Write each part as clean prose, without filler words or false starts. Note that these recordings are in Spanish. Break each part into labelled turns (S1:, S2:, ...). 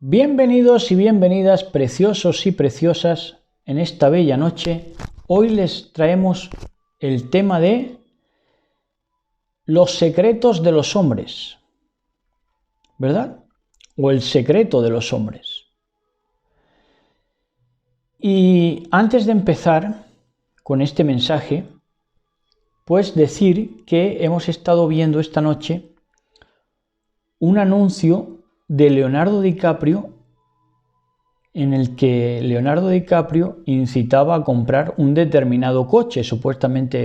S1: Bienvenidos y bienvenidas, preciosos y preciosas, en esta bella noche. Hoy les traemos el tema de los secretos de los hombres, ¿verdad? O el secreto de los hombres. Y antes de empezar con este mensaje, pues decir que hemos estado viendo esta noche un anuncio de Leonardo DiCaprio en el que Leonardo DiCaprio incitaba a comprar un determinado coche, supuestamente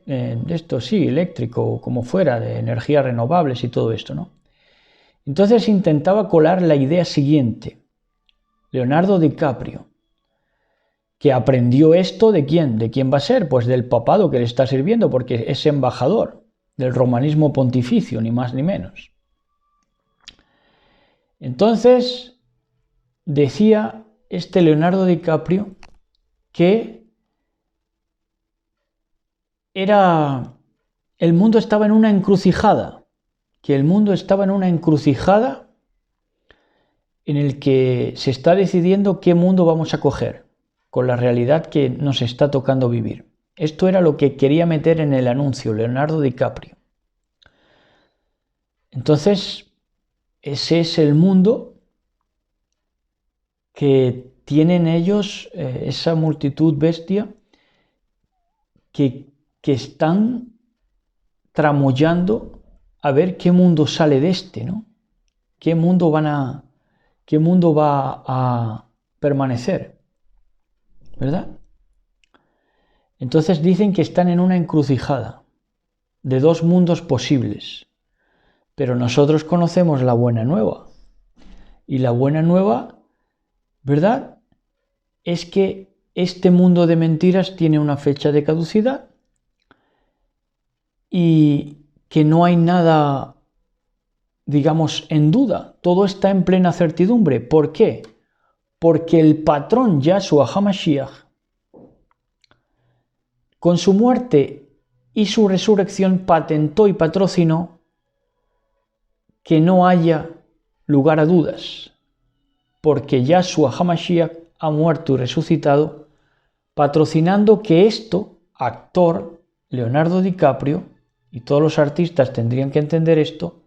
S1: eléctrico, como fuera, de energías renovables y todo esto, ¿no? Entonces intentaba colar la idea siguiente. Leonardo DiCaprio, que aprendió esto ¿de quién? ¿De quién va a ser? Pues del papado que le está sirviendo, porque es embajador del romanismo pontificio, ni más ni menos. Entonces, decía este Leonardo DiCaprio que el mundo estaba en una encrucijada, en el que se está decidiendo qué mundo vamos a coger, con la realidad que nos está tocando vivir. Esto era lo que quería meter en el anuncio Leonardo DiCaprio. Entonces, ese es el mundo que tienen ellos, esa multitud bestia, que están tramoyando a ver qué mundo sale de este, ¿no? ¿Qué mundo va a permanecer? ¿Verdad? Entonces dicen que están en una encrucijada de dos mundos posibles. Pero nosotros conocemos la buena nueva. Y la buena nueva, ¿verdad?, es que este mundo de mentiras tiene una fecha de caducidad y que no hay nada, digamos, en duda. Todo está en plena certidumbre. ¿Por qué? Porque el patrón Yahshua HaMashiach, con su muerte y su resurrección, patentó y patrocinó que no haya lugar a dudas, porque Yahshua HaMashiach ha muerto y resucitado, patrocinando que esto, actor Leonardo DiCaprio, y todos los artistas tendrían que entender esto,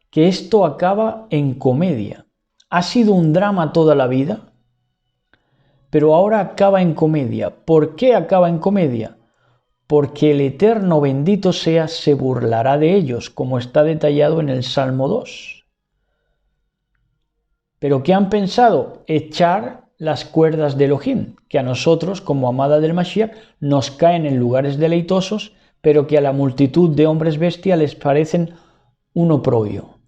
S1: que esto acaba en comedia. Ha sido un drama toda la vida, pero ahora acaba en comedia. ¿Por qué acaba en comedia? Porque el Eterno bendito sea se burlará de ellos, como está detallado en el Salmo 2. ¿Pero qué han pensado? Echar las cuerdas de Elohim, que a nosotros, como amada del Mashiach, nos caen en lugares deleitosos, pero que a la multitud de hombres bestia les parecen un oprobio,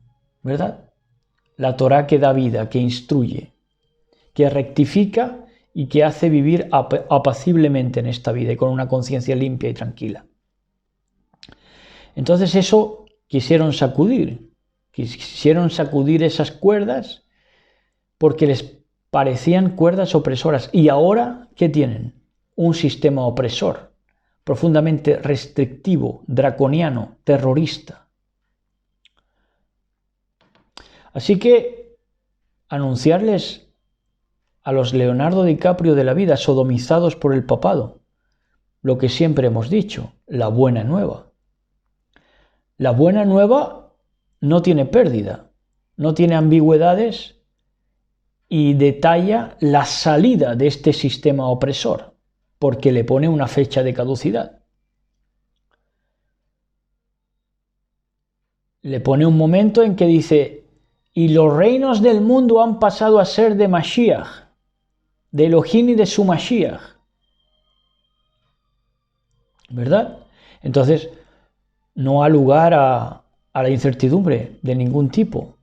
S1: ¿verdad? La Torá que da vida, que instruye, que rectifica y que hace vivir apaciblemente en esta vida y con una conciencia limpia y tranquila. Entonces eso quisieron sacudir esas cuerdas porque les parecían cuerdas opresoras. Y ahora, ¿qué tienen? Un sistema opresor, profundamente restrictivo, draconiano, terrorista. Así que anunciarles a los Leonardo DiCaprio de la vida, sodomizados por el papado, lo que siempre hemos dicho, la buena nueva. La buena nueva no tiene pérdida, no tiene ambigüedades y detalla la salida de este sistema opresor, porque le pone una fecha de caducidad. Le pone un momento en que dice, y los reinos del mundo han pasado a ser de Mashiach, de Elohim y de su Mashiach, ¿verdad? Entonces, no ha lugar a la incertidumbre de ningún tipo,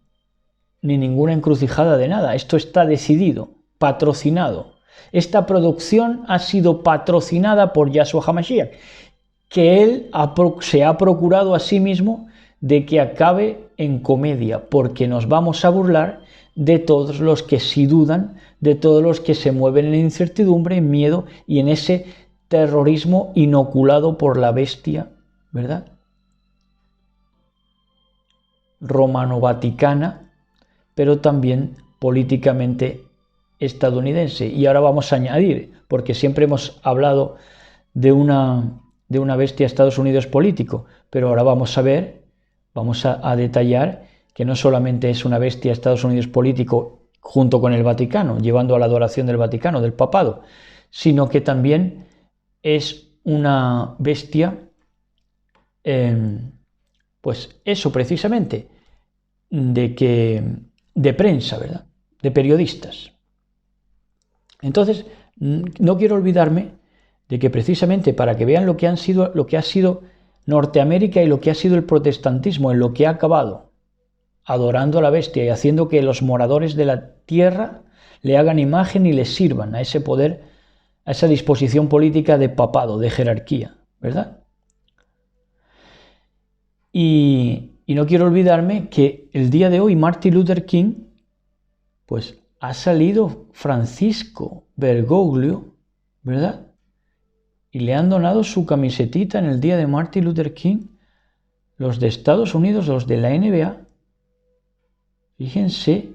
S1: ni ninguna encrucijada de nada. Esto está decidido, patrocinado. Esta producción ha sido patrocinada por Yahshua HaMashiach, que él se ha procurado a sí mismo de que acabe en comedia, porque nos vamos a burlar de todos los que sí dudan, de todos los que se mueven en incertidumbre, en miedo y en ese terrorismo inoculado por la bestia, ¿verdad?, romano-vaticana, pero también políticamente estadounidense. Y ahora vamos a añadir, porque siempre hemos hablado de una bestia Estados Unidos político, pero ahora vamos a ver, vamos a detallar que no solamente es una bestia Estados Unidos político junto con el Vaticano, llevando a la adoración del Vaticano, del papado, sino que también es una bestia, pues eso precisamente, de prensa, ¿verdad? De periodistas. Entonces, no quiero olvidarme de que precisamente para que vean lo que ha sido Norteamérica y lo que ha sido el protestantismo, en lo que ha acabado, adorando a la bestia y haciendo que los moradores de la tierra le hagan imagen y le sirvan a ese poder, a esa disposición política de papado, de jerarquía, ¿verdad? Y no quiero olvidarme que el día de hoy Martin Luther King, pues ha salido Francisco Bergoglio, ¿verdad? Y le han donado su camisetita en el día de Martin Luther King, los de Estados Unidos, los de la NBA. Fíjense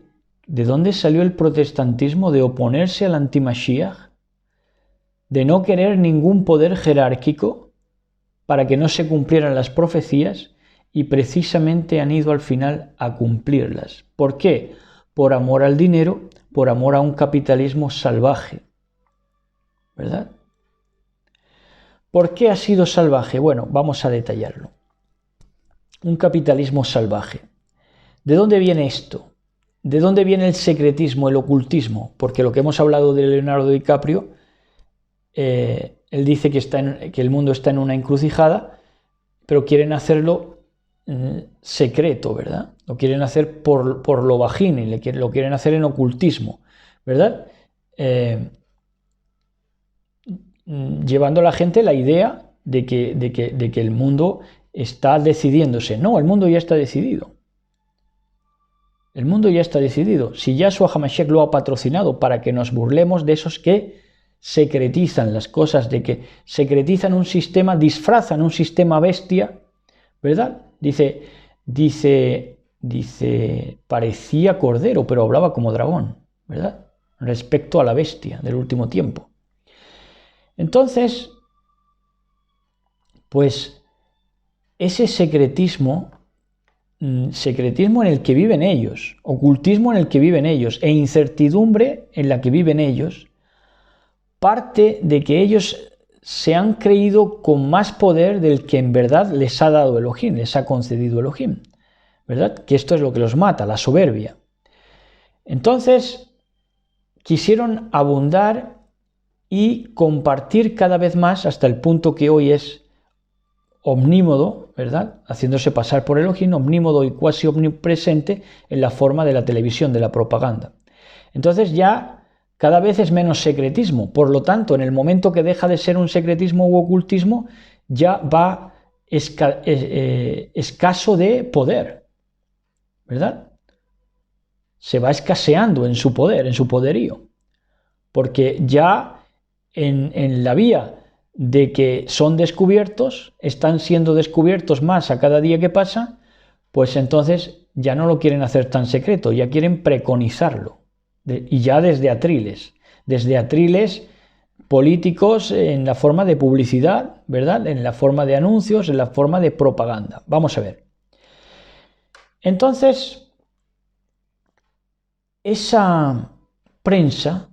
S1: de dónde salió el protestantismo de oponerse al anti-Mashiach, de no querer ningún poder jerárquico para que no se cumplieran las profecías, y precisamente han ido al final a cumplirlas. ¿Por qué? Por amor al dinero, por amor a un capitalismo salvaje, ¿verdad? ¿Por qué ha sido salvaje? Bueno, vamos a detallarlo. Un capitalismo salvaje. ¿De dónde viene esto? ¿De dónde viene el secretismo, el ocultismo? Porque lo que hemos hablado de Leonardo DiCaprio, él dice que el mundo está en una encrucijada, pero quieren hacerlo secreto, ¿verdad? Lo quieren hacer por lo bajín y lo quieren hacer en ocultismo, ¿verdad? Llevando a la gente la idea de que el mundo está decidiéndose. No, el mundo ya está decidido. El mundo ya está decidido. Si Yahshua HaMashiach lo ha patrocinado para que nos burlemos de esos que secretizan las cosas, de que secretizan un sistema, disfrazan un sistema bestia, ¿verdad? Dice, parecía cordero, pero hablaba como dragón, ¿verdad? Respecto a la bestia del último tiempo. Entonces, pues ese secretismo en el que viven ellos, ocultismo en el que viven ellos e incertidumbre en la que viven ellos, parte de que ellos se han creído con más poder del que en verdad les ha dado Elohim, les ha concedido Elohim, ¿verdad? Que esto es lo que los mata, la soberbia. Entonces, quisieron abundar y compartir cada vez más hasta el punto que hoy es omnímodo, ¿verdad? Haciéndose pasar por Elohim, omnímodo y cuasi omnipresente en la forma de la televisión, de la propaganda. Entonces ya cada vez es menos secretismo. Por lo tanto, en el momento que deja de ser un secretismo u ocultismo, ya va escaso de poder, ¿verdad? Se va escaseando en su poder, en su poderío. Porque ya en la vía de que son descubiertos, están siendo descubiertos más a cada día que pasa, pues entonces ya no lo quieren hacer tan secreto, ya quieren preconizarlo. Y ya desde atriles políticos en la forma de publicidad, ¿verdad? En la forma de anuncios, en la forma de propaganda. Vamos a ver. Entonces, esa prensa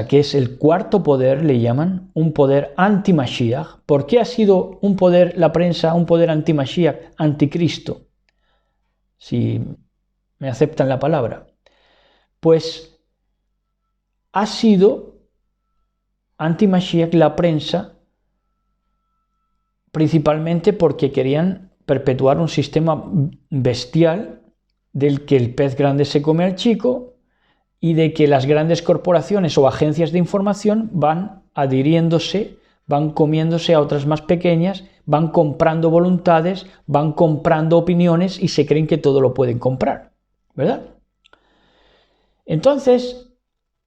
S1: que es el cuarto poder, le llaman un poder anti-Mashiach. ¿Por qué ha sido un poder, la prensa, un poder anti-Mashiach, anticristo? Si me aceptan la palabra. Pues ha sido anti-Mashiach la prensa principalmente porque querían perpetuar un sistema bestial del que el pez grande se come al chico y de que las grandes corporaciones o agencias de información van adhiriéndose, van comiéndose a otras más pequeñas, van comprando voluntades, van comprando opiniones y se creen que todo lo pueden comprar, ¿verdad? Entonces,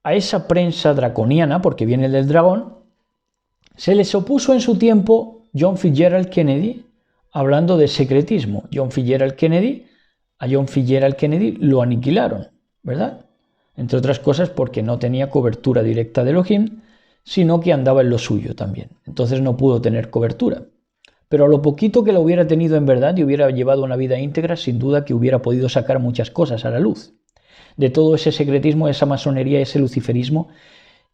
S1: a esa prensa draconiana, porque viene del dragón, se les opuso en su tiempo John Fitzgerald Kennedy, hablando de secretismo. John Fitzgerald Kennedy a John Fitzgerald Kennedy lo aniquilaron, ¿verdad? Entre otras cosas porque no tenía cobertura directa de Elohim, sino que andaba en lo suyo también. Entonces no pudo tener cobertura. Pero a lo poquito que lo hubiera tenido en verdad y hubiera llevado una vida íntegra, sin duda que hubiera podido sacar muchas cosas a la luz. De todo ese secretismo, esa masonería, ese luciferismo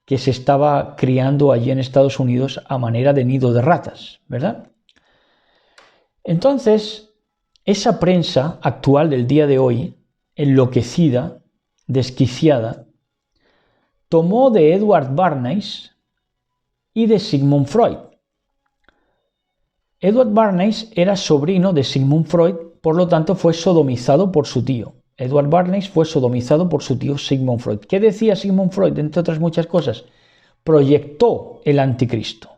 S1: que se estaba criando allí en Estados Unidos a manera de nido de ratas, ¿verdad? Entonces, esa prensa actual del día de hoy, enloquecida, desquiciada, tomó de Edward Bernays y de Sigmund Freud. Edward Bernays era sobrino de Sigmund Freud, por lo tanto fue sodomizado por su tío. Edward Bernays fue sodomizado por su tío Sigmund Freud. ¿Qué decía Sigmund Freud? Entre otras muchas cosas, proyectó el anticristo.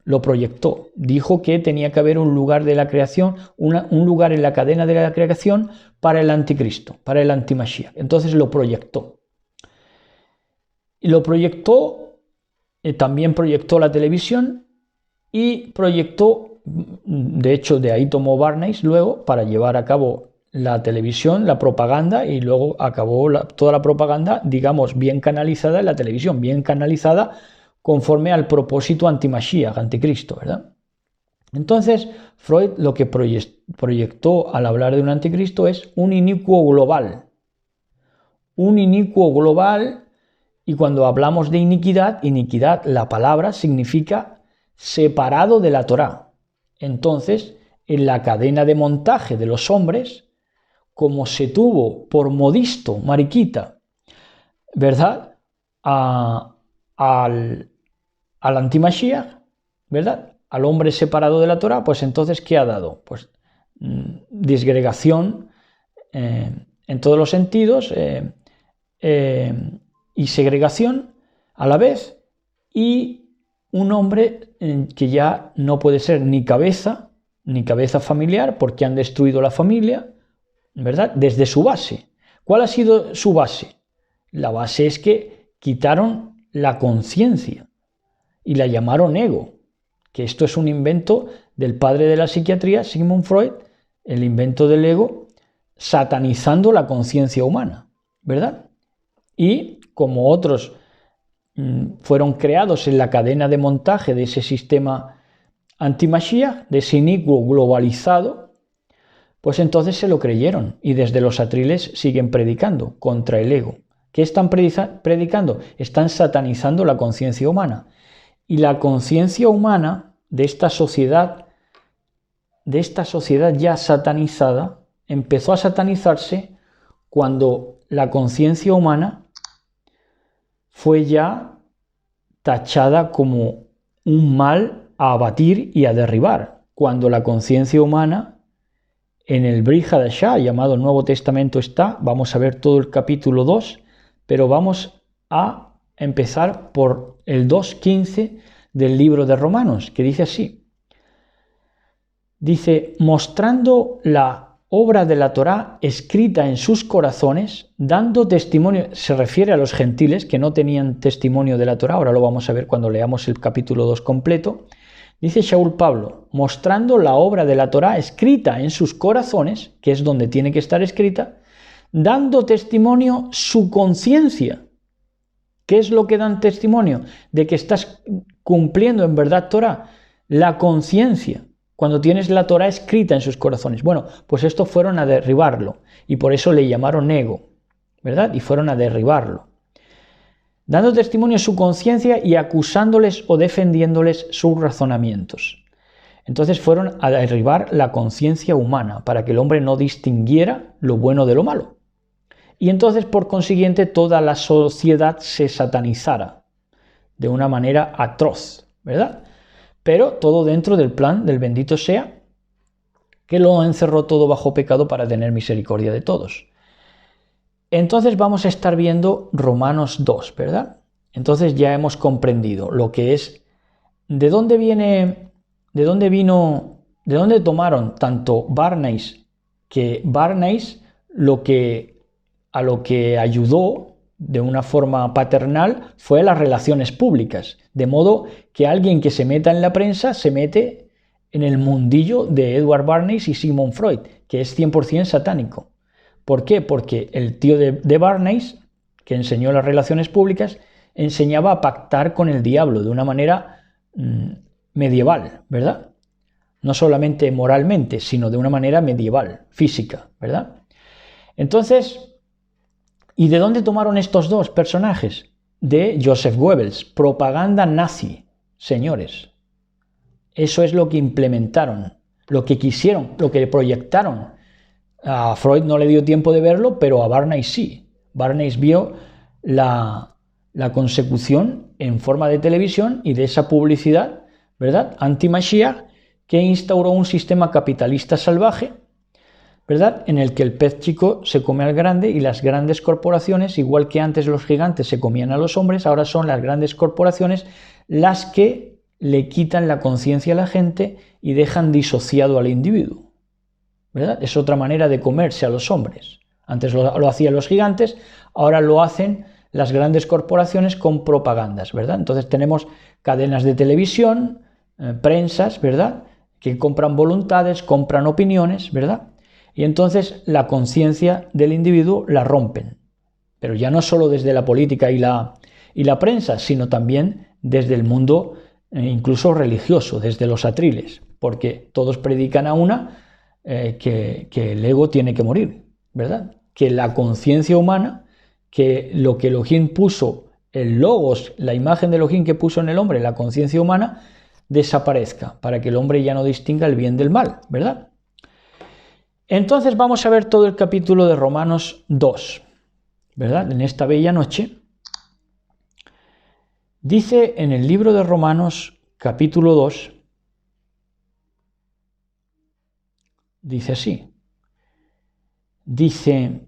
S1: Lo proyectó. Dijo que tenía que haber un lugar de la creación, un lugar en la cadena de la creación para el anticristo, para el antimashiach. Entonces lo proyectó. Y lo proyectó, también proyectó la televisión y proyectó, de hecho de ahí tomó Bernays luego para llevar a cabo la televisión, la propaganda, y luego acabó toda la propaganda, digamos, bien canalizada en la televisión, bien canalizada conforme al propósito antimashiach, anticristo, ¿verdad? Entonces, Freud lo que proyectó al hablar de un anticristo es un inicuo global. Un inicuo global, y cuando hablamos de iniquidad, la palabra significa separado de la Torá. Entonces, en la cadena de montaje de los hombres, como se tuvo por modisto, mariquita, ¿verdad? Al antimashiach, ¿verdad? Al hombre separado de la Torá, pues entonces, ¿qué ha dado? Pues disgregación en todos los sentidos y segregación a la vez, y un hombre que ya no puede ser ni cabeza familiar, porque han destruido la familia, ¿verdad? Desde su base. ¿Cuál ha sido su base? La base es que quitaron la conciencia y la llamaron ego, que esto es un invento del padre de la psiquiatría, Sigmund Freud, el invento del ego, satanizando la conciencia humana, ¿verdad? Y como otros fueron creados en la cadena de montaje de ese sistema antimashiach, de ese inicuo globalizado, pues entonces se lo creyeron y desde los atriles siguen predicando contra el ego. ¿Qué están predicando? Están satanizando la conciencia humana. Y la conciencia humana de esta sociedad ya satanizada, empezó a satanizarse cuando la conciencia humana fue ya tachada como un mal a abatir y a derribar. Cuando la conciencia humana en el Brit Hadashah, llamado Nuevo Testamento, está, vamos a ver todo el capítulo 2, pero vamos a empezar por el 2.15 del libro de Romanos, que dice así. Dice, mostrando la obra de la Torá escrita en sus corazones, dando testimonio, se refiere a los gentiles que no tenían testimonio de la Torá, ahora lo vamos a ver cuando leamos el capítulo 2 completo. Dice Shaul Pablo, mostrando la obra de la Torá escrita en sus corazones, que es donde tiene que estar escrita, dando testimonio su conciencia. ¿Qué es lo que dan testimonio? De que estás cumpliendo en verdad Torá, la conciencia, cuando tienes la Torá escrita en sus corazones. Bueno, pues estos fueron a derribarlo, y por eso le llamaron ego, ¿verdad? Y fueron a derribarlo, dando testimonio su conciencia y acusándoles o defendiéndoles sus razonamientos. Entonces fueron a derribar la conciencia humana para que el hombre no distinguiera lo bueno de lo malo. Y entonces, por consiguiente, toda la sociedad se satanizara de una manera atroz, ¿verdad? Pero todo dentro del plan del bendito sea, que lo encerró todo bajo pecado para tener misericordia de todos. Entonces vamos a estar viendo Romanos 2, ¿verdad? Entonces ya hemos comprendido lo que es, de dónde tomaron tanto Bernays, que Bernays a lo que ayudó de una forma paternal fue las relaciones públicas, de modo que alguien que se meta en la prensa se mete en el mundillo de Edward Bernays y Sigmund Freud, que es 100% satánico. ¿Por qué? Porque el tío de Barneys, que enseñó las relaciones públicas, enseñaba a pactar con el diablo de una manera medieval, ¿verdad? No solamente moralmente, sino de una manera medieval, física, ¿verdad? Entonces, ¿y de dónde tomaron estos dos personajes? De Joseph Goebbels, propaganda nazi, señores. Eso es lo que implementaron, lo que quisieron, lo que proyectaron. A Freud no le dio tiempo de verlo, pero a Barneys sí. Barneys vio la consecución en forma de televisión y de esa publicidad, ¿verdad?, anti-Mashiach, que instauró un sistema capitalista salvaje, ¿verdad?, en el que el pez chico se come al grande y las grandes corporaciones, igual que antes los gigantes se comían a los hombres, ahora son las grandes corporaciones las que le quitan la conciencia a la gente y dejan disociado al individuo, ¿verdad? Es otra manera de comerse a los hombres. Antes lo hacían los gigantes, ahora lo hacen las grandes corporaciones con propagandas, ¿verdad? Entonces tenemos cadenas de televisión, prensas, ¿verdad?, que compran voluntades, compran opiniones, ¿verdad? Y entonces la conciencia del individuo la rompen. Pero ya no solo desde la política y la prensa, sino también desde el mundo incluso religioso, desde los atriles, porque todos predican a una que el ego tiene que morir, ¿verdad? Que la conciencia humana, que lo que Elohim puso, el logos, la imagen de Elohim que puso en el hombre, la conciencia humana, desaparezca, para que el hombre ya no distinga el bien del mal, ¿verdad? Entonces vamos a ver todo el capítulo de Romanos 2, ¿verdad? En esta bella noche. Dice en el libro de Romanos, capítulo 2, dice así, dice,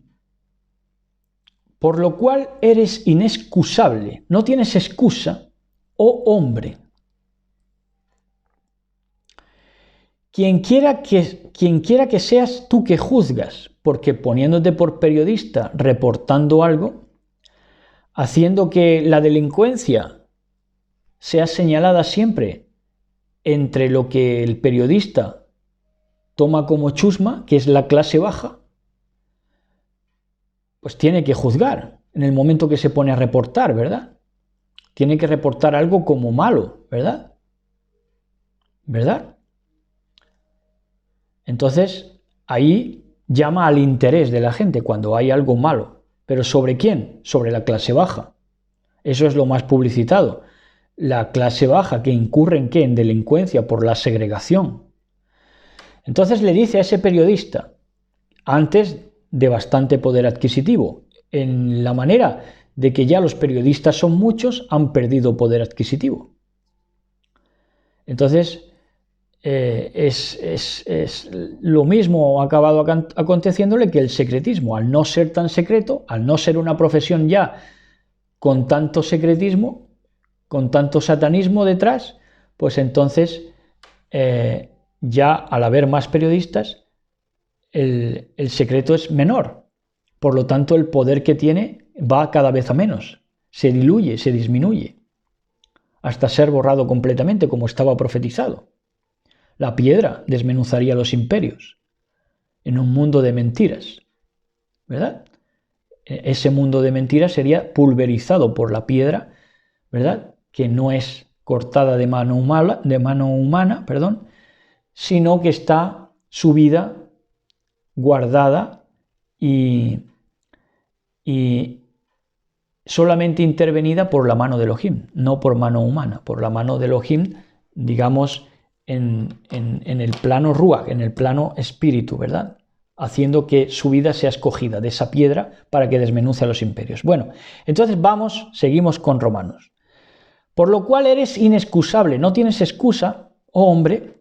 S1: por lo cual eres inexcusable, no tienes excusa, oh hombre. Quien quiera que seas tú que juzgas, porque poniéndote por periodista, reportando algo, haciendo que la delincuencia sea señalada siempre entre lo que el periodista toma como chusma, que es la clase baja, pues tiene que juzgar en el momento que se pone a reportar, ¿verdad? Tiene que reportar algo como malo, ¿verdad? ¿Verdad? Entonces, ahí llama al interés de la gente cuando hay algo malo. ¿Pero sobre quién? Sobre la clase baja. Eso es lo más publicitado. La clase baja que incurre en ¿qué? En delincuencia por la segregación. Entonces le dice a ese periodista, antes de bastante poder adquisitivo, en la manera de que ya los periodistas son muchos, han perdido poder adquisitivo. Entonces, es lo mismo ha acabado aconteciéndole que el secretismo. Al no ser tan secreto, al no ser una profesión ya con tanto secretismo, con tanto satanismo detrás, pues entonces ya al haber más periodistas, el secreto es menor. Por lo tanto, el poder que tiene va cada vez a menos. Se diluye, se disminuye, hasta ser borrado completamente, como estaba profetizado. La piedra desmenuzaría los imperios en un mundo de mentiras, ¿verdad? Ese mundo de mentiras sería pulverizado por la piedra, ¿verdad?, que no es cortada de mano humana, sino que está subida, guardada y solamente intervenida por la mano de Elohim, no por mano humana, por la mano de Elohim, digamos, en el plano Ruach, en el plano espíritu, ¿verdad?, haciendo que su vida sea escogida de esa piedra para que desmenuce a los imperios. Bueno, entonces seguimos con Romanos. Por lo cual eres inexcusable, no tienes excusa, oh hombre,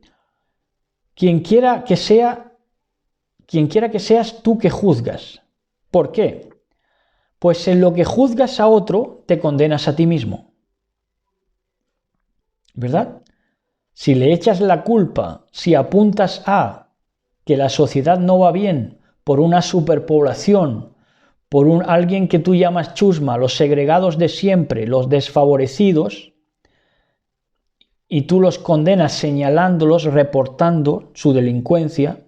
S1: quien quiera que seas tú que juzgas. ¿Por qué? Pues en lo que juzgas a otro, te condenas a ti mismo, ¿verdad? Si le echas la culpa, si apuntas a que la sociedad no va bien por una superpoblación, por alguien que tú llamas chusma, los segregados de siempre, los desfavorecidos, y tú los condenas señalándolos, reportando su delincuencia,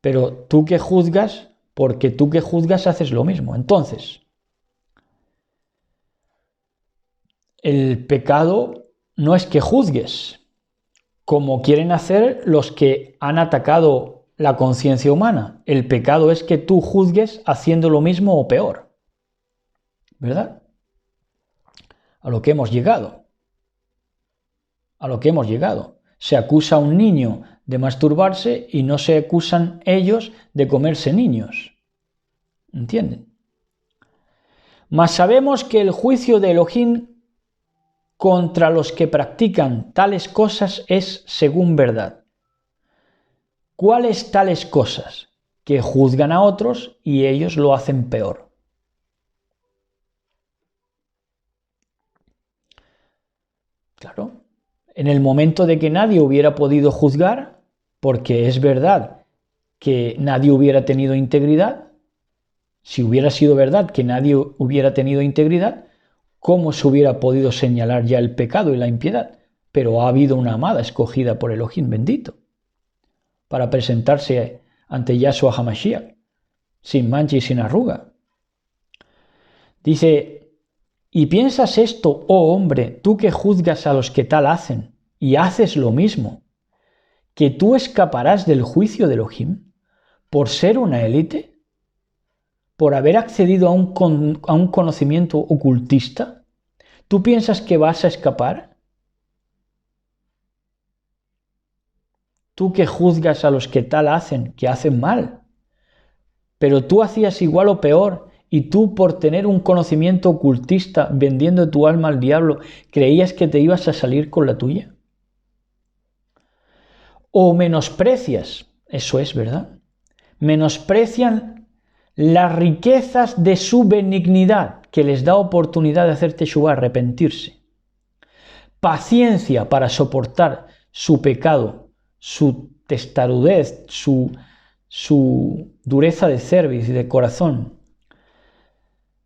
S1: pero tú que juzgas, porque tú que juzgas haces lo mismo. Entonces, el pecado no es que juzgues, como quieren hacer los que han atacado la conciencia humana. El pecado es que tú juzgues haciendo lo mismo o peor. ¿Verdad? A lo que hemos llegado. A lo que hemos llegado. Se acusa a un niño de masturbarse y no se acusan ellos de comerse niños. ¿Entienden? Mas sabemos que el juicio de Elohim contra los que practican tales cosas es según verdad. ¿Cuáles tales cosas? Que juzgan a otros y ellos lo hacen peor. Claro, en el momento de que nadie hubiera podido juzgar, porque es verdad que nadie hubiera tenido integridad, si hubiera sido verdad que nadie hubiera tenido integridad, ¿cómo se hubiera podido señalar ya el pecado y la impiedad? Pero ha habido una amada escogida por Elohim bendito para presentarse ante Yahshua HaMashiach, sin mancha y sin arruga. Dice, ¿y piensas esto, oh hombre, tú que juzgas a los que tal hacen, y haces lo mismo, que tú escaparás del juicio de Elohim por ser una élite? ¿Por haber accedido a un conocimiento ocultista? ¿Tú piensas que vas a escapar? Tú que juzgas a los que tal hacen, que hacen mal, pero tú hacías igual o peor, y tú por tener un conocimiento ocultista vendiendo tu alma al diablo, creías que te ibas a salir con la tuya. O menosprecias, eso es verdad, menosprecian las riquezas de su benignidad, que les da oportunidad de hacer teshuvá, arrepentirse. Paciencia para soportar su pecado, su testarudez, su dureza de cerviz y de corazón.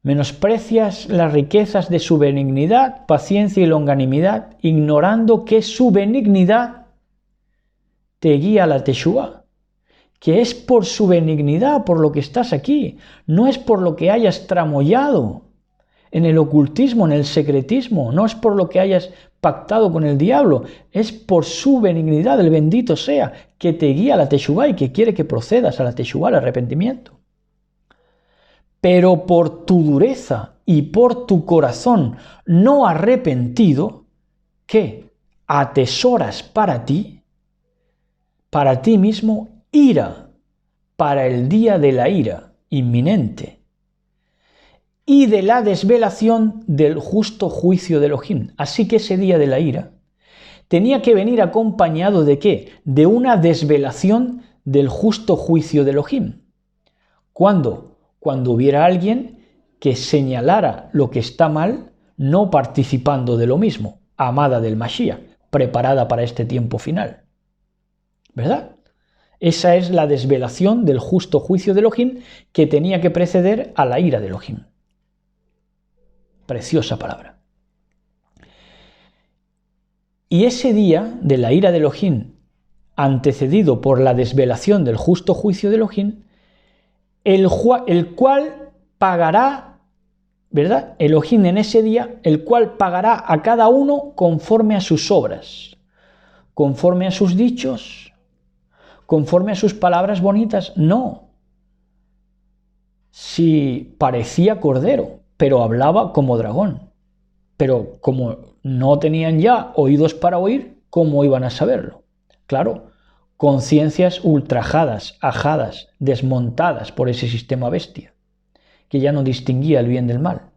S1: Menosprecias las riquezas de su benignidad, paciencia y longanimidad, ignorando que su benignidad te guía a la teshuvá, que es por su benignidad por lo que estás aquí, no es por lo que hayas tramoyado en el ocultismo, en el secretismo, no es por lo que hayas pactado con el diablo, es por su benignidad, el bendito sea, que te guía a la teshuvá y que quiere que procedas a la teshuvá, al arrepentimiento. Pero por tu dureza y por tu corazón no arrepentido, ¿qué? Atesoras para ti mismo, ira para el día de la ira inminente y de la desvelación del justo juicio de Elohim. Así que ese día de la ira tenía que venir acompañado ¿de qué? De una desvelación del justo juicio de Elohim. ¿Cuándo? Cuando hubiera alguien que señalara lo que está mal, no participando de lo mismo, amada del Mashiach, preparada para este tiempo final. ¿Verdad? Esa es la desvelación del justo juicio de Elohim que tenía que preceder a la ira de Elohim. Preciosa palabra. Y ese día de la ira de Elohim, antecedido por la desvelación del justo juicio de Elohim, el cual pagará, ¿verdad? Elohim en ese día, el cual pagará a cada uno conforme a sus obras, conforme a sus dichos, conforme a sus palabras bonitas. No. Si parecía cordero, pero hablaba como dragón. Pero como no tenían ya oídos para oír, ¿cómo iban a saberlo? Claro, conciencias ultrajadas, ajadas, desmontadas por ese sistema bestia, que ya no distinguía el bien del mal.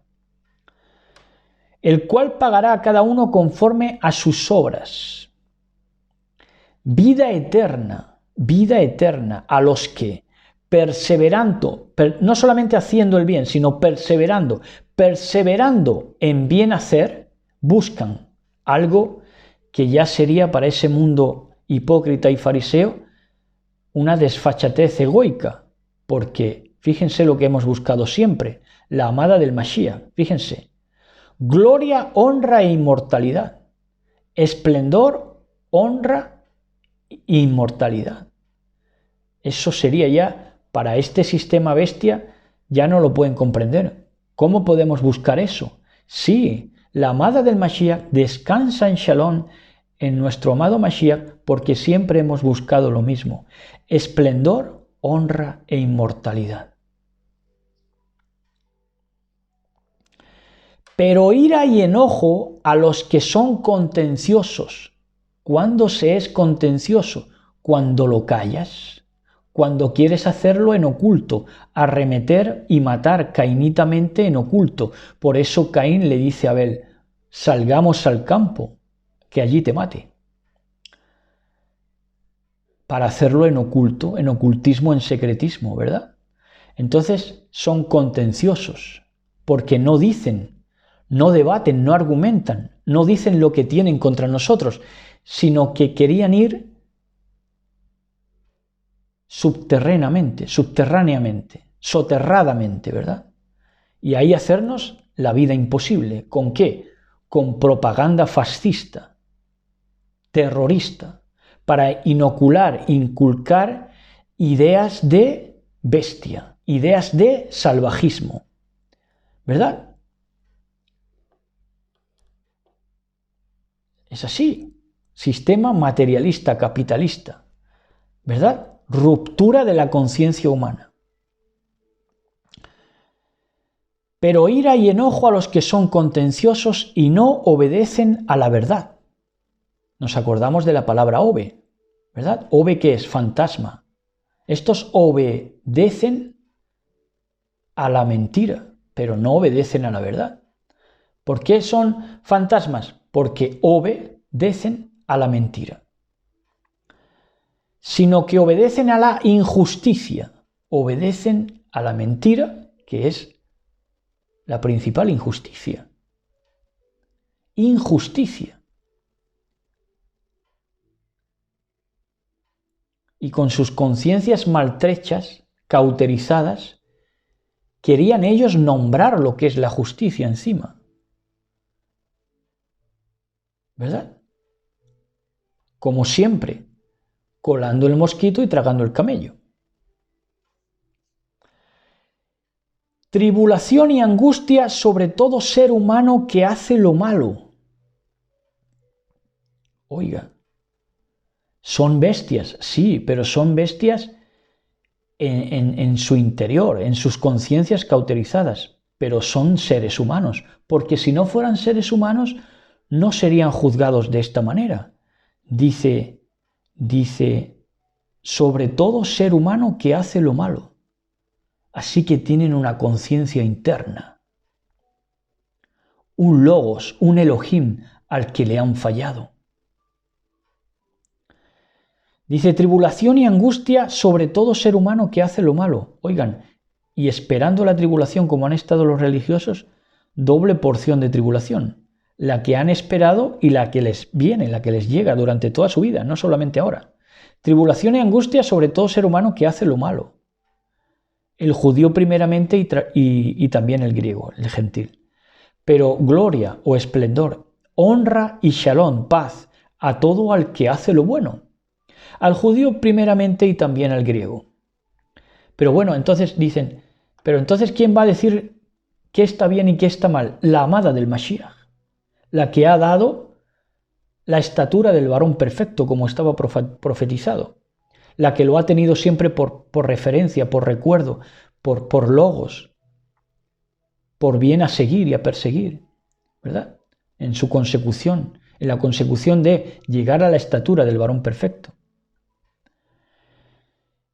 S1: El cual pagará a cada uno conforme a sus obras. Vida eterna a los que, perseverando, no solamente haciendo el bien, sino perseverando en bien hacer, buscan algo que ya sería para ese mundo hipócrita y fariseo una desfachatez egoica, porque fíjense lo que hemos buscado siempre, la amada del Mashiach, fíjense, gloria, honra e inmortalidad, esplendor, honra e inmortalidad. Eso sería ya para este sistema bestia ya no lo pueden comprender. ¿Cómo podemos buscar eso? Sí, la amada del Mashiach descansa en Shalom, en nuestro amado Mashiach, porque siempre hemos buscado lo mismo: esplendor, honra e inmortalidad. Pero ira y enojo a los que son contenciosos. ¿Cuándo se es contencioso? Cuando lo callas, cuando quieres hacerlo en oculto, arremeter y matar cainitamente en oculto. Por eso Caín le dice a Abel: salgamos al campo, que allí te mate. Para hacerlo en oculto, en ocultismo, en secretismo, ¿verdad? Entonces son contenciosos, porque no dicen, no debaten, no argumentan, no dicen lo que tienen contra nosotros, sino que querían ir subterráneamente, soterradamente, ¿verdad? Y ahí hacernos la vida imposible. ¿Con qué? Con propaganda fascista, terrorista, para inocular, inculcar ideas de bestia, ideas de salvajismo, ¿verdad? Es así, sistema materialista, capitalista, ¿verdad? Ruptura de la conciencia humana. Pero ira y enojo a los que son contenciosos y no obedecen a la verdad. Nos acordamos de la palabra obe, ¿verdad? Obe, ¿qué es? Fantasma. Estos obedecen a la mentira, pero no obedecen a la verdad. ¿Por qué son fantasmas? Porque obedecen a la mentira. Sino que obedecen a la injusticia, obedecen a la mentira, que es la principal injusticia. Injusticia. Y con sus conciencias maltrechas, cauterizadas, querían ellos nombrar lo que es la justicia encima. ¿Verdad? Como siempre, colando el mosquito y tragando el camello. Tribulación y angustia sobre todo ser humano que hace lo malo. Oiga, son bestias, sí, pero son bestias en su interior, en sus conciencias cauterizadas, pero son seres humanos, porque si no fueran seres humanos, no serían juzgados de esta manera. Dice, sobre todo ser humano que hace lo malo. Así que tienen una conciencia interna, un logos, un Elohim al que le han fallado. Dice, tribulación y angustia sobre todo ser humano que hace lo malo. Oigan, y esperando la tribulación como han estado los religiosos, doble porción de tribulación. La que han esperado y la que les viene, la que les llega durante toda su vida, no solamente ahora. Tribulación y angustia sobre todo ser humano que hace lo malo. El judío primeramente y también el griego, el gentil. Pero gloria o esplendor, honra y shalom, paz, a todo al que hace lo bueno. Al judío primeramente y también al griego. Pero bueno, entonces dicen, pero entonces ¿quién va a decir qué está bien y qué está mal? La amada del Mashiach, la que ha dado la estatura del varón perfecto, como estaba profetizado. La que lo ha tenido siempre por referencia, por recuerdo, por logos, por bien a seguir y a perseguir, ¿verdad? En su consecución, en la consecución de llegar a la estatura del varón perfecto.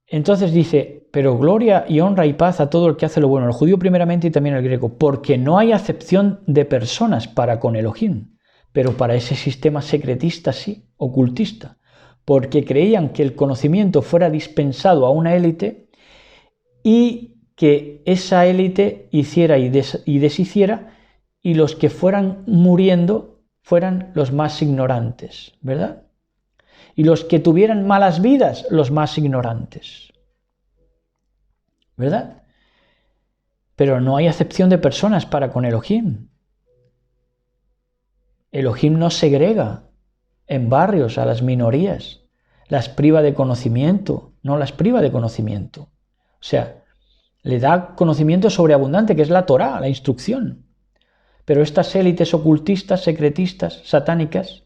S1: Entonces dice, pero gloria y honra y paz a todo el que hace lo bueno, el judío primeramente y también el griego, porque no hay acepción de personas para con Elohim, pero para ese sistema secretista sí, ocultista, porque creían que el conocimiento fuera dispensado a una élite y que esa élite hiciera y deshiciera y los que fueran muriendo fueran los más ignorantes, ¿verdad? Y los que tuvieran malas vidas, los más ignorantes, ¿verdad? Pero no hay acepción de personas para con Elohim. Elohim no segrega en barrios a las minorías, las priva de conocimiento, no las priva de conocimiento. O sea, le da conocimiento sobreabundante, que es la Torá, la instrucción. Pero estas élites ocultistas, secretistas, satánicas,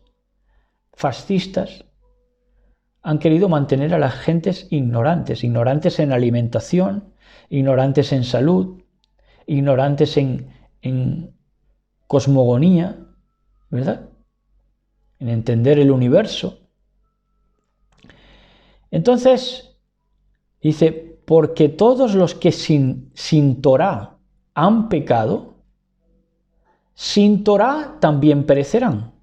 S1: fascistas, han querido mantener a las gentes ignorantes, ignorantes en alimentación, ignorantes en salud, ignorantes en cosmogonía, ¿verdad? En entender el universo. Entonces, dice, porque todos los que sin Torá han pecado, sin Torá también perecerán.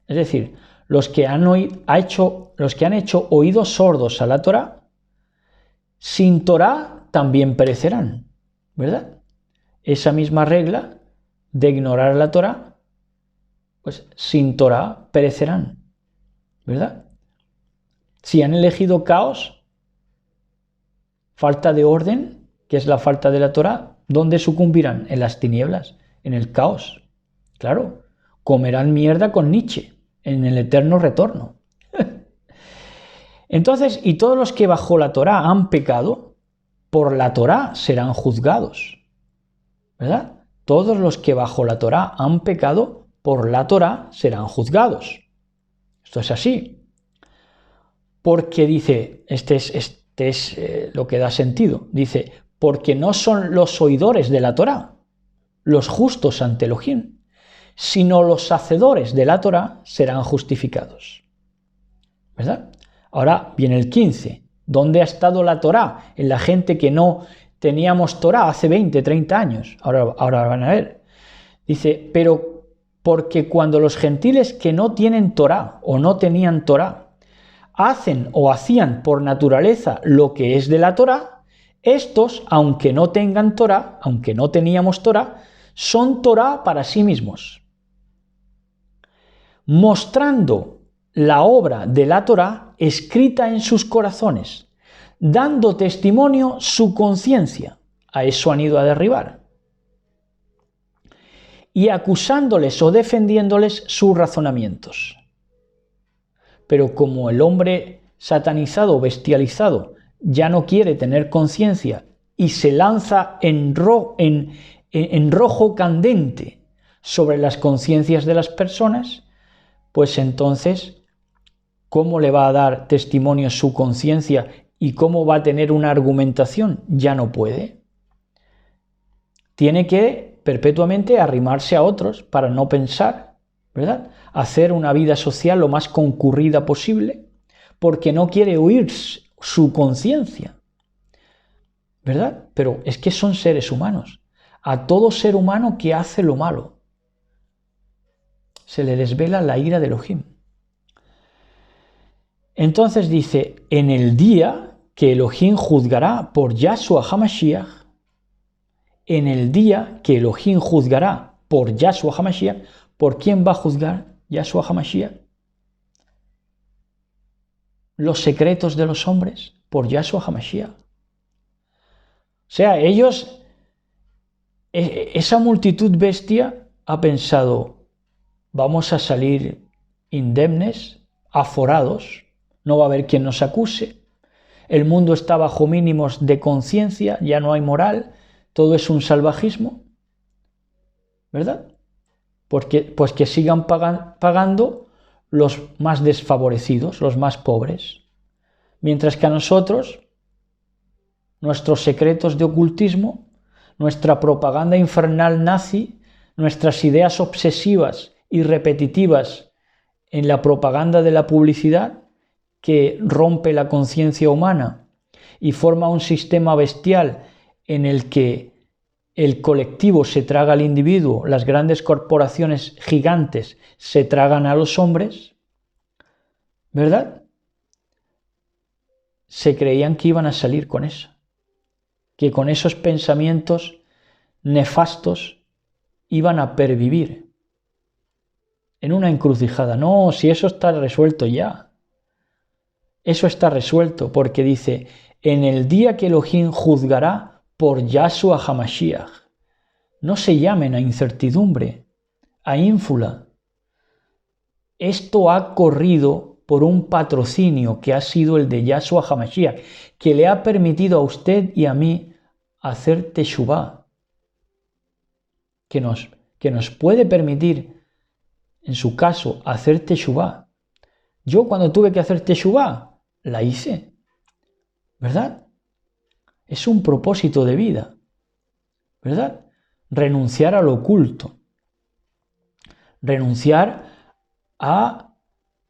S1: Es decir, los que han hecho oídos sordos a la Torá, sin Torá también perecerán, ¿verdad? Esa misma regla de ignorar la Torá, pues sin Torá perecerán, ¿verdad? Si han elegido caos, falta de orden, que es la falta de la Torá, ¿dónde sucumbirán? En las tinieblas, en el caos. Claro, comerán mierda con Nietzsche, en el eterno retorno. Entonces, y todos los que bajo la Torá han pecado, por la Torá serán juzgados, ¿verdad? Todos los que bajo la Torá han pecado, por la Torá serán juzgados. Esto es así. Porque dice, este es lo que da sentido, dice, porque no son los oidores de la Torá los justos ante Elohim, sino los hacedores de la Torá serán justificados. ¿Verdad? Ahora viene el 15. ¿Dónde ha estado la Torá? En la gente que no teníamos Torá hace 20, 30 años. Ahora van a ver. Dice, pero porque cuando los gentiles que no tienen Torá o no tenían Torá hacen o hacían por naturaleza lo que es de la Torá, estos, aunque no tengan Torá, aunque no teníamos Torá, son Torá para sí mismos, mostrando la obra de la Torá escrita en sus corazones, dando testimonio su conciencia. A eso han ido a derribar. Y acusándoles o defendiéndoles sus razonamientos. Pero como el hombre satanizado, bestializado, ya no quiere tener conciencia y se lanza en rojo candente sobre las conciencias de las personas, pues entonces, ¿cómo le va a dar testimonio su conciencia y cómo va a tener una argumentación? Ya no puede. Tiene que perpetuamente arrimarse a otros para no pensar, ¿verdad? Hacer una vida social lo más concurrida posible, porque no quiere oír su conciencia, ¿verdad? Pero es que son seres humanos. A todo ser humano que hace lo malo se le desvela la ira de Elohim. Entonces dice, en el día que Elohim juzgará por Yahshua HaMashiach, en el día que Elohim juzgará por Yahshua HaMashiach, ¿por quién va a juzgar Yahshua HaMashiach? Los secretos de los hombres, por Yahshua HaMashiach. O sea, ellos, esa multitud bestia ha pensado, vamos a salir indemnes, aforados, no va a haber quien nos acuse, el mundo está bajo mínimos de conciencia, ya no hay moral, todo es un salvajismo, ¿verdad? Pues que sigan pagando los más desfavorecidos, los más pobres, mientras que a nosotros, nuestros secretos de ocultismo, nuestra propaganda infernal nazi, nuestras ideas obsesivas y repetitivas en la propaganda de la publicidad que rompe la conciencia humana y forma un sistema bestial en el que el colectivo se traga al individuo, las grandes corporaciones gigantes se tragan a los hombres, ¿verdad? Se creían que iban a salir con eso, que con esos pensamientos nefastos iban a pervivir en una encrucijada. No, si eso está resuelto ya. Eso está resuelto porque dice, en el día que Elohim juzgará por Yahshua HaMashiach. No se llamen a incertidumbre, a ínfula. Esto ha corrido por un patrocinio que ha sido el de Yahshua HaMashiach, que le ha permitido a usted y a mí hacer Teshuvah, que nos puede permitir, en su caso, hacer Teshuvah. Yo cuando tuve que hacer Teshuvah, la hice, ¿verdad? Es un propósito de vida, ¿verdad? Renunciar al oculto, renunciar a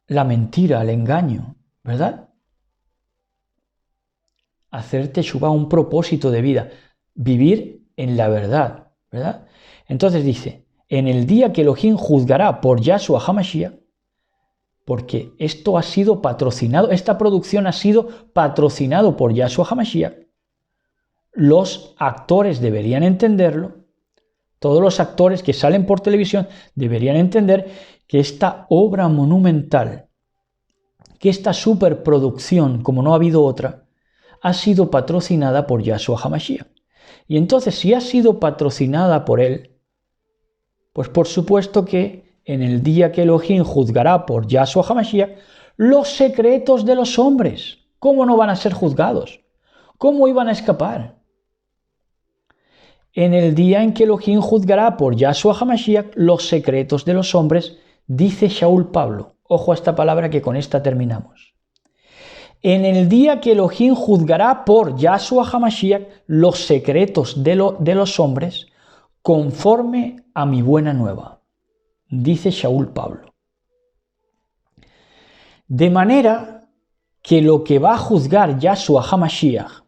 S1: la mentira, al engaño, ¿verdad? Hacer Teshuvah, un propósito de vida, vivir en la verdad, ¿verdad? Entonces dice, en el día que Elohim juzgará por Yahshua HaMashiach, porque esto ha sido patrocinado, esta producción ha sido patrocinado por Yahshua HaMashiach, los actores deberían entenderlo, todos los actores que salen por televisión deberían entender que esta obra monumental, que esta superproducción, como no ha habido otra, ha sido patrocinada por Yahshua HaMashiach. Y entonces, si ha sido patrocinada por él, pues por supuesto que en el día que Elohim juzgará por Yahshua HaMashiach, los secretos de los hombres, ¿cómo no van a ser juzgados? ¿Cómo iban a escapar? En el día en que Elohim juzgará por Yahshua HaMashiach los secretos de los hombres, dice Shaul Pablo. Ojo a esta palabra que con esta terminamos. En el día que Elohim juzgará por Yahshua HaMashiach los secretos de los hombres, conforme a mi buena nueva, dice Shaul Pablo. De manera que lo que va a juzgar Yahshua HaMashiach,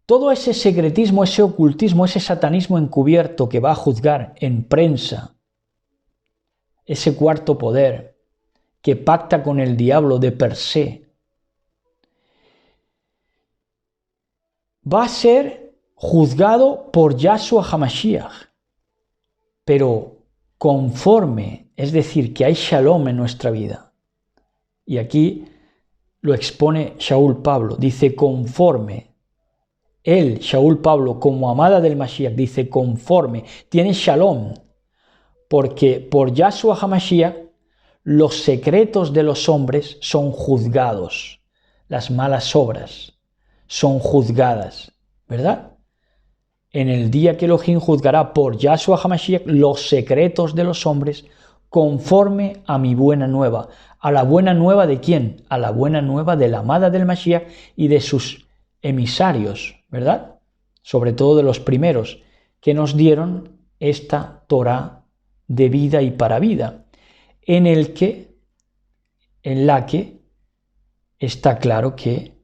S1: todo ese secretismo, ese ocultismo, ese satanismo encubierto que va a juzgar en prensa, ese cuarto poder que pacta con el diablo de per se, va a ser juzgado por Yahshua HaMashiach, pero conforme, es decir, que hay shalom en nuestra vida. Y aquí lo expone Shaul Pablo, dice conforme. Él, Shaul Pablo, como amada del Mashiach, dice conforme, tiene shalom, porque por Yahshua HaMashiach los secretos de los hombres son juzgados, las malas obras son juzgadas, ¿verdad? En el día que Elohim juzgará por Yahshua HaMashiach los secretos de los hombres conforme a mi buena nueva. ¿A la buena nueva de quién? A la buena nueva de la amada del Mashiach y de sus emisarios, ¿verdad? Sobre todo de los primeros que nos dieron esta Torá de vida y para vida, en la que está claro que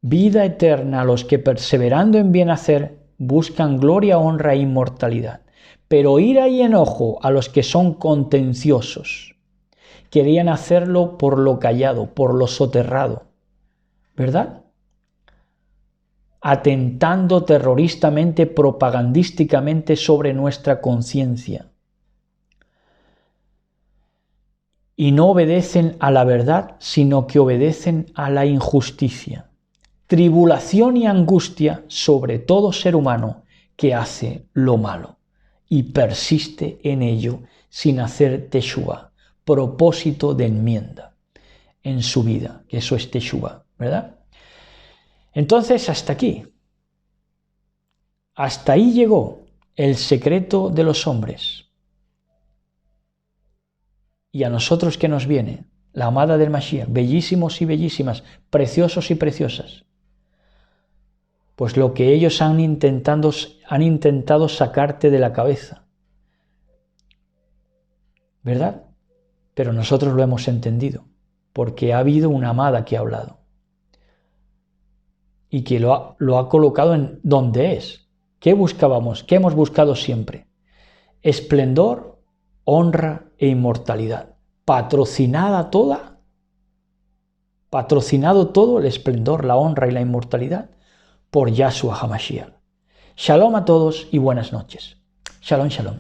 S1: vida eterna a los que perseverando en bien hacer buscan gloria, honra e inmortalidad, pero ira y enojo a los que son contenciosos, querían hacerlo por lo callado, por lo soterrado, ¿verdad? Atentando terroristamente, propagandísticamente sobre nuestra conciencia. Y no obedecen a la verdad, sino que obedecen a la injusticia. Tribulación y angustia sobre todo ser humano que hace lo malo y persiste en ello sin hacer Teshuvah, propósito de enmienda en su vida, que eso es Teshuvah, ¿verdad? Entonces, hasta aquí. Hasta ahí llegó el secreto de los hombres. Y a nosotros que nos viene, la amada del Mashiach, bellísimos y bellísimas, preciosos y preciosas. Pues lo que ellos han intentado sacarte de la cabeza, ¿verdad? Pero nosotros lo hemos entendido, porque ha habido una amada que ha hablado. Y que lo ha colocado en donde es. ¿Qué buscábamos? ¿Qué hemos buscado siempre? Esplendor, honra e inmortalidad. Patrocinado todo el esplendor, la honra y la inmortalidad por Yahshua HaMashiach. Shalom a todos y buenas noches. Shalom, shalom.